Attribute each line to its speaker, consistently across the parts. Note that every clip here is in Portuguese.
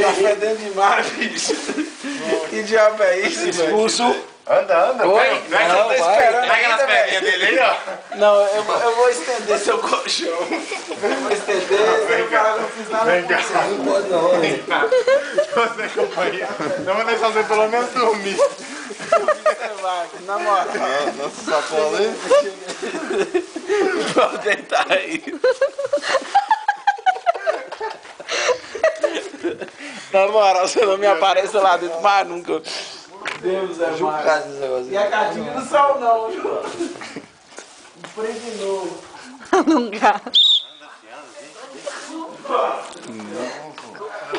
Speaker 1: Tá fedendo demais, bicho. Que diabo é isso, velho?
Speaker 2: Expulso.
Speaker 1: Anda.
Speaker 2: Oi?
Speaker 1: Vai que eu tô esperando
Speaker 2: Pega nas
Speaker 1: ainda,
Speaker 2: perninhas
Speaker 1: velho.
Speaker 2: dele aí, ó.
Speaker 1: Não, eu vou estender seu colchão. Eu vou estender, você não fala que eu não fiz nada
Speaker 2: Vem
Speaker 1: com
Speaker 2: cá.
Speaker 1: você. Não pode não,
Speaker 2: Vem cá. Você, companhia. Não vou deixar você pelo menos dormir.
Speaker 1: Você vai, na moral.
Speaker 2: Nossa sacola aí.
Speaker 1: Vou deitar aí. Na moral, você não me aparece lá dentro mais nunca. Deus é mais. E a catinha do sol não, viu? Prende de novo.
Speaker 3: Não gasta.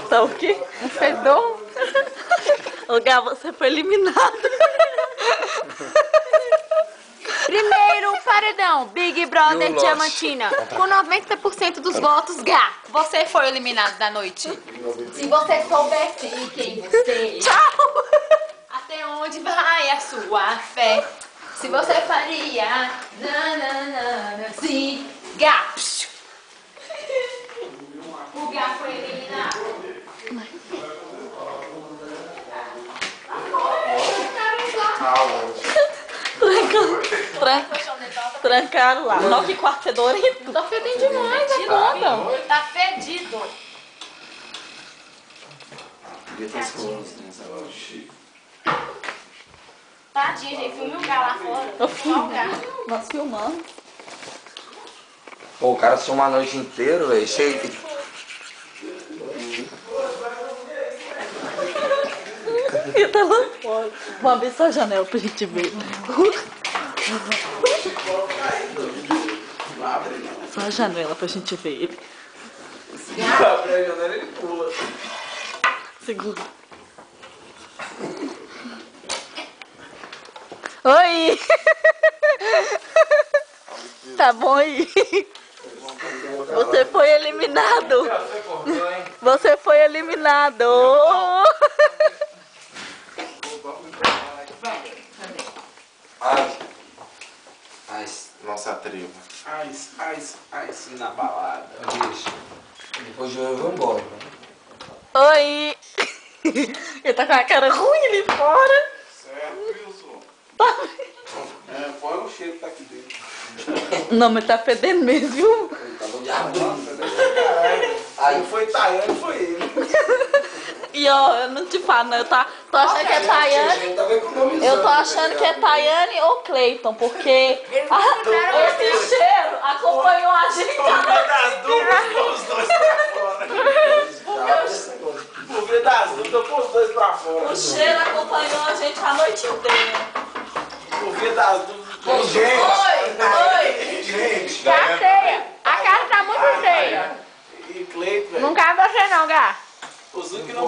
Speaker 3: Tá o quê? Um fedor? Ô, Gá, você foi eliminado.
Speaker 4: Primeiro paredão, Big Brother
Speaker 2: You lost.
Speaker 4: Diamantina. Com 90% dos votos, Gá, você foi eliminado da noite. Se você soubesse quem você...
Speaker 3: Tchau.
Speaker 4: Até onde vai a sua fé? Se você faria... Nananana, se... Gá. Psiu. O Gá foi eliminado.
Speaker 3: Trancaram lá. Não, que quarto fedorento.
Speaker 4: Tá fedendo demais, é nada. Tá fedido. Tadinho, gente. Filme o Gá lá fora.
Speaker 3: Eu
Speaker 4: Só o Gá.
Speaker 3: Nós filmando.
Speaker 5: Pô, o cara soma a noite inteira, velho. Cheio de...
Speaker 3: E tá lá fora. Vamos abrir só a janela pra gente ver. Só a janela pra gente ver ele.
Speaker 1: Abre a janela e ele pula.
Speaker 3: Segura. Oi! Tá bom aí? Você foi eliminado! Você foi eliminado!
Speaker 5: Ai, nossa tribo.
Speaker 1: Ice na balada.
Speaker 5: Bicho, depois eu vou embora.
Speaker 3: Oi! Ele tá com a cara ruim ali fora.
Speaker 1: Certo, Wilson.
Speaker 3: Tá.
Speaker 1: Põe o cheiro que tá aqui dentro.
Speaker 3: Não, mas tá fedendo mesmo, viu?
Speaker 1: Não foi Tayane, foi ele.
Speaker 3: E ó, eu não te falo, não. Tô achando que é Tayane. Eu tô achando que é Tayane ou Cleiton, porque esse cheiro acompanhou a gente
Speaker 1: Por ver das dúvidas, pôr os dois pra fora. Por ver das dúvidas, pôr os dois pra fora.
Speaker 3: O cheiro acompanhou a gente a noite inteira.
Speaker 1: Por ver das dúvidas, pôr os dois.
Speaker 3: Oi!
Speaker 1: Gente.
Speaker 4: Tá feia. A cara tá muito feia.
Speaker 1: E Cleiton, velho.
Speaker 4: Não cabe você não, Gá.
Speaker 1: Os únicos que não